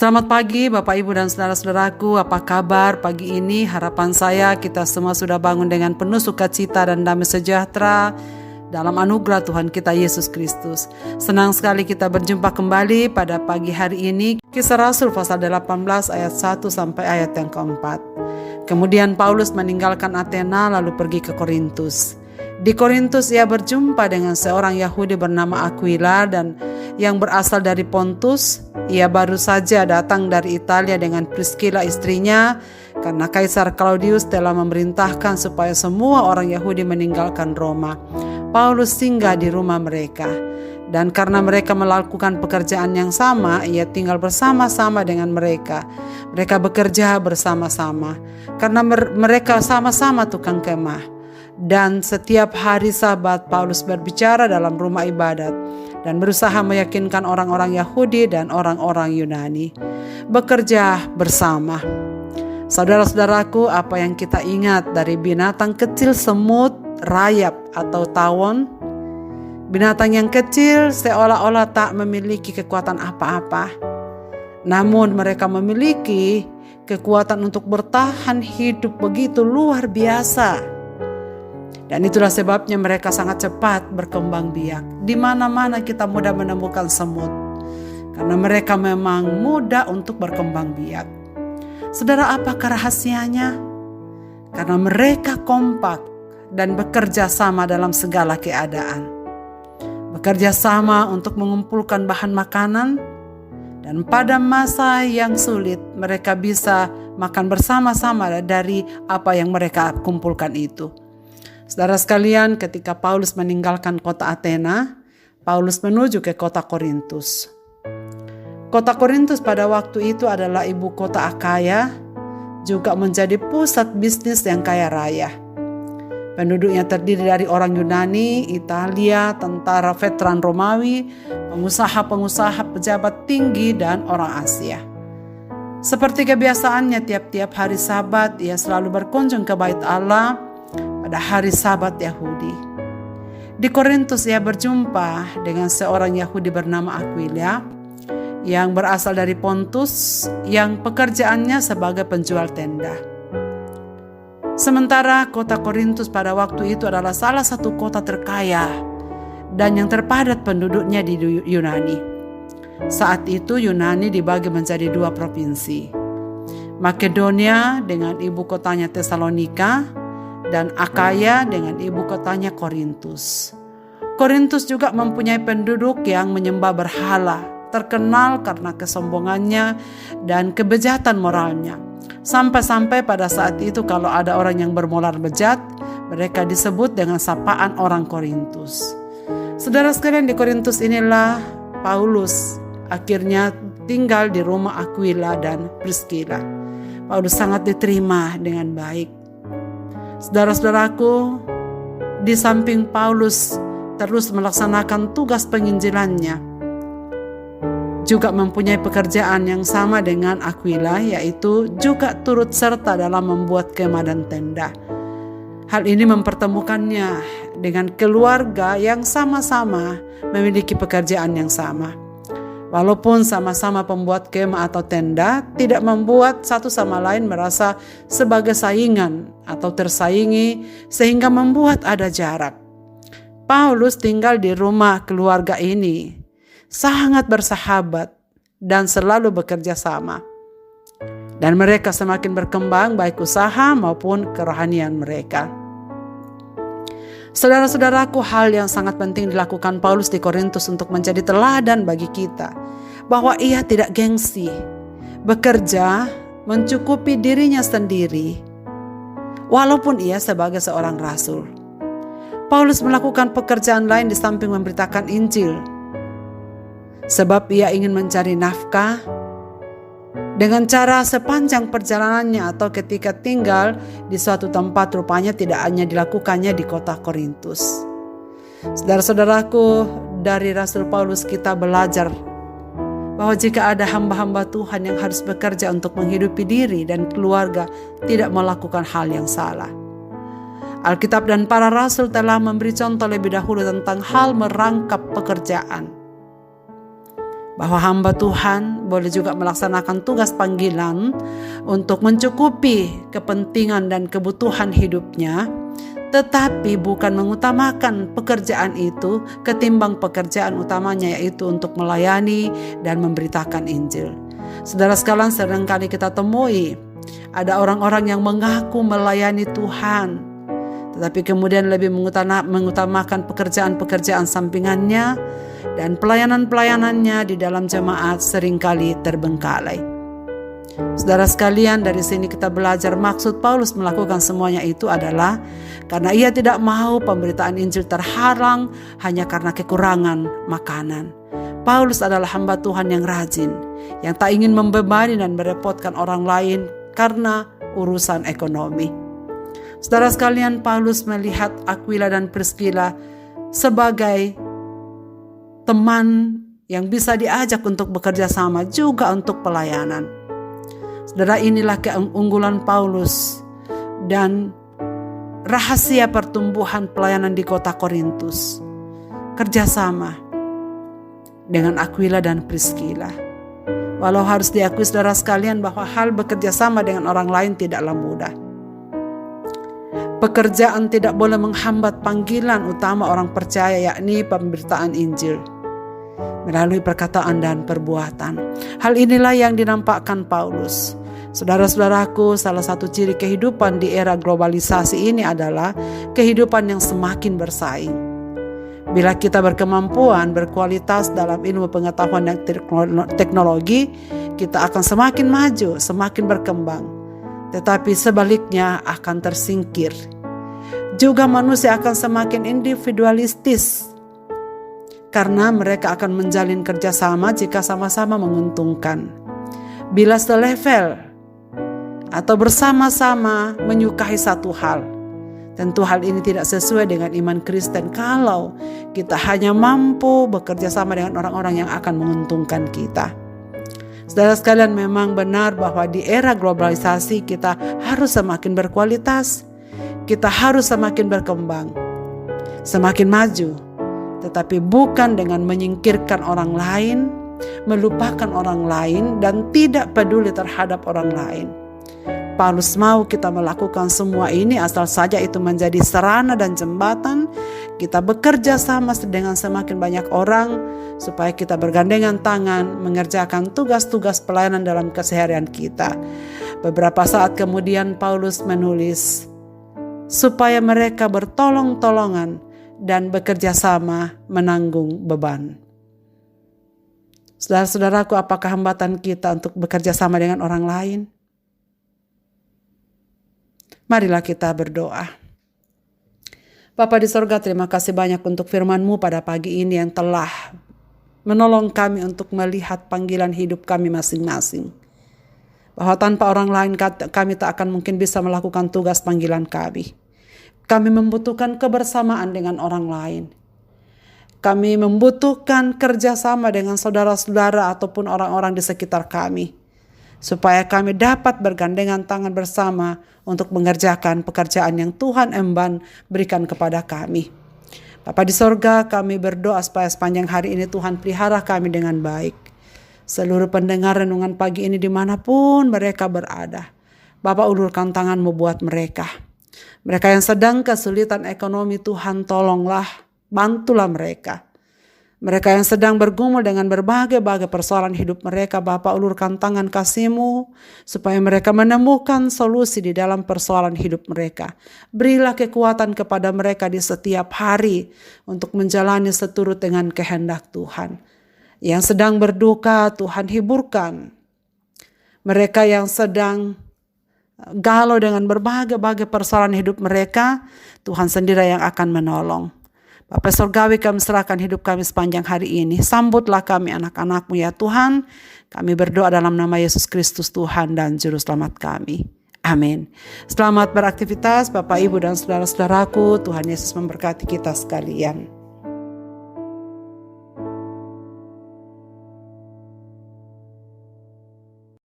Selamat pagi Bapak Ibu dan saudara-saudaraku, apa kabar pagi ini? Harapan saya kita semua sudah bangun dengan penuh sukacita dan damai sejahtera dalam anugerah Tuhan kita Yesus Kristus. Senang sekali kita berjumpa kembali pada pagi hari ini. Kisah Rasul pasal 18 ayat 1 sampai ayat yang keempat. Kemudian Paulus meninggalkan Athena lalu pergi ke Korintus. Di Korintus ia berjumpa dengan seorang Yahudi bernama Aquila dan yang berasal dari Pontus. Ia baru saja datang dari Italia dengan Priscilla istrinya karena Kaisar Claudius telah memerintahkan supaya semua orang Yahudi meninggalkan Roma. Paulus singgah di rumah mereka dan karena mereka melakukan pekerjaan yang sama, ia tinggal bersama-sama dengan mereka. Mereka bekerja bersama-sama karena mereka sama-sama tukang kemah. Dan setiap hari Sabat Paulus berbicara dalam rumah ibadat dan berusaha meyakinkan orang-orang Yahudi dan orang-orang Yunani. Bekerja bersama. Saudara-saudaraku, apa yang kita ingat dari binatang kecil semut, rayap atau tawon? Binatang yang kecil seolah-olah tak memiliki kekuatan apa-apa. Namun mereka memiliki kekuatan untuk bertahan hidup begitu luar biasa. Dan itulah sebabnya mereka sangat cepat berkembang biak. Di mana-mana kita mudah menemukan semut. Karena mereka memang mudah untuk berkembang biak. Saudara, apakah rahasianya? Karena mereka kompak dan bekerja sama dalam segala keadaan. Bekerja sama untuk mengumpulkan bahan makanan. Dan pada masa yang sulit mereka bisa makan bersama-sama dari apa yang mereka kumpulkan itu. Saudara sekalian, ketika Paulus meninggalkan kota Athena, Paulus menuju ke kota Korintus. Kota Korintus pada waktu itu adalah ibu kota Akaya, juga menjadi pusat bisnis yang kaya raya. Penduduknya terdiri dari orang Yunani, Italia, tentara veteran Romawi, pengusaha-pengusaha, pejabat tinggi, dan orang Asia. Seperti kebiasaannya tiap-tiap hari Sabat, ia selalu berkunjung ke Bait Allah pada hari Sabat Yahudi. Di Korintus ia berjumpa dengan seorang Yahudi bernama Aquila yang berasal dari Pontus yang pekerjaannya sebagai penjual tenda. Sementara kota Korintus pada waktu itu adalah salah satu kota terkaya dan yang terpadat penduduknya di Yunani. Saat itu Yunani dibagi menjadi dua provinsi. Makedonia dengan ibu kotanya Tesalonika dan Akaya dengan ibu kotanya Korintus. Korintus juga mempunyai penduduk yang menyembah berhala, terkenal karena kesombongannya dan kebejatan moralnya. Sampai-sampai pada saat itu kalau ada orang yang bermoral bejat, mereka disebut dengan sapaan orang Korintus. Saudara sekalian, di Korintus inilah Paulus akhirnya tinggal di rumah Aquila dan Priscilla. Paulus sangat diterima dengan baik. Saudara-saudaraku, di samping Paulus terus melaksanakan tugas penginjilannya, juga mempunyai pekerjaan yang sama dengan Aquila, yaitu juga turut serta dalam membuat kemah dan tenda. Hal ini mempertemukannya dengan keluarga yang sama-sama memiliki pekerjaan yang sama. Walaupun sama-sama pembuat kemah atau tenda, tidak membuat satu sama lain merasa sebagai saingan atau tersaingi sehingga membuat ada jarak. Paulus tinggal di rumah keluarga ini, sangat bersahabat dan selalu bekerja sama. Dan mereka semakin berkembang baik usaha maupun kerohanian mereka. Saudara-saudaraku, hal yang sangat penting dilakukan Paulus di Korintus untuk menjadi teladan bagi kita, bahwa ia tidak gengsi, bekerja mencukupi dirinya sendiri, walaupun ia sebagai seorang rasul. Paulus melakukan pekerjaan lain di samping memberitakan Injil, sebab ia ingin mencari nafkah dengan cara sepanjang perjalanannya atau ketika tinggal di suatu tempat, rupanya tidak hanya dilakukannya di kota Korintus. Saudara-saudaraku, dari Rasul Paulus kita belajar bahwa jika ada hamba-hamba Tuhan yang harus bekerja untuk menghidupi diri dan keluarga, tidak melakukan hal yang salah. Alkitab dan para rasul telah memberi contoh lebih dahulu tentang hal merangkap pekerjaan. bahwa hamba Tuhan boleh juga melaksanakan tugas panggilan untuk mencukupi kepentingan dan kebutuhan hidupnya, tetapi bukan mengutamakan pekerjaan itu ketimbang pekerjaan utamanya, yaitu untuk melayani dan memberitakan Injil. Saudara sekalian, seringkali kita temui ada orang-orang yang mengaku melayani Tuhan, tetapi kemudian lebih mengutamakan pekerjaan-pekerjaan sampingannya, dan pelayanan-pelayanannya di dalam jemaat seringkali terbengkalai. Saudara sekalian, dari sini kita belajar maksud Paulus melakukan semuanya itu adalah karena ia tidak mau pemberitaan Injil terhalang hanya karena kekurangan makanan. Paulus adalah hamba Tuhan yang rajin, yang tak ingin membebani dan merepotkan orang lain karena urusan ekonomi. Saudara sekalian, Paulus melihat Aquila dan Priscilla sebagai teman yang bisa diajak untuk bekerja sama juga untuk pelayanan. Saudara, inilah keunggulan Paulus dan rahasia pertumbuhan pelayanan di kota Korintus. Kerjasama dengan Aquila dan Priscilla. Walau harus diakui saudara sekalian bahwa hal bekerja sama dengan orang lain tidaklah mudah. Pekerjaan tidak boleh menghambat panggilan utama orang percaya, yakni pemberitaan Injil melalui perkataan dan perbuatan. Hal inilah yang dinampakkan Paulus. Saudara-saudaraku, salah satu ciri kehidupan di era globalisasi ini adalah kehidupan yang semakin bersaing. Bila kita berkemampuan, berkualitas dalam ilmu pengetahuan dan teknologi, kita akan semakin maju, semakin berkembang. Tetapi sebaliknya akan tersingkir. Juga manusia akan semakin individualistis, karena mereka akan menjalin kerjasama jika sama-sama menguntungkan. Bila selevel atau bersama-sama menyukai satu hal, tentu hal ini tidak sesuai dengan iman Kristen kalau kita hanya mampu bekerja sama dengan orang-orang yang akan menguntungkan kita. Saudara sekalian, memang benar bahwa di era globalisasi kita harus semakin berkualitas, kita harus semakin berkembang, semakin maju, tetapi bukan dengan menyingkirkan orang lain, melupakan orang lain, dan tidak peduli terhadap orang lain. Paulus mau kita melakukan semua ini asal saja itu menjadi sarana dan jembatan kita bekerja sama dengan semakin banyak orang, supaya kita bergandengan tangan mengerjakan tugas-tugas pelayanan dalam keseharian kita. Beberapa saat kemudian Paulus menulis supaya mereka bertolong-tolongan dan bekerja sama menanggung beban. Saudara-saudaraku, apakah hambatan kita untuk bekerja sama dengan orang lain? Marilah kita berdoa. Bapa di sorga, terima kasih banyak untuk firman-Mu pada pagi ini yang telah menolong kami untuk melihat panggilan hidup kami masing-masing. Bahwa tanpa orang lain kami tak akan mungkin bisa melakukan tugas panggilan kami. Kami membutuhkan kebersamaan dengan orang lain. Kami membutuhkan kerjasama dengan saudara-saudara ataupun orang-orang di sekitar kami, supaya kami dapat bergandengan tangan bersama untuk mengerjakan pekerjaan yang Tuhan emban berikan kepada kami. Bapa di sorga, kami berdoa supaya sepanjang hari ini Tuhan pelihara kami dengan baik. Seluruh pendengar renungan pagi ini dimanapun mereka berada, Bapa ulurkan tangan-Mu buat mereka. Mereka yang sedang kesulitan ekonomi, Tuhan tolonglah, bantulah mereka. Mereka yang sedang bergumul dengan berbagai-bagai persoalan hidup mereka, Bapa ulurkan tangan kasih-Mu supaya mereka menemukan solusi di dalam persoalan hidup mereka. Berilah kekuatan kepada mereka di setiap hari untuk menjalani seturut dengan kehendak Tuhan. Yang sedang berduka, Tuhan hiburkan. Mereka yang sedang galau dengan berbagai-bagai persoalan hidup mereka, Tuhan sendiri yang akan menolong. Bapa Surgawi, kami serahkan hidup kami sepanjang hari ini. Sambutlah kami anak-anak-Mu ya Tuhan. Kami berdoa dalam nama Yesus Kristus Tuhan dan Juru Selamat kami. Amin. Selamat beraktivitas Bapak, Ibu, dan saudara-saudaraku. Tuhan Yesus memberkati kita sekalian.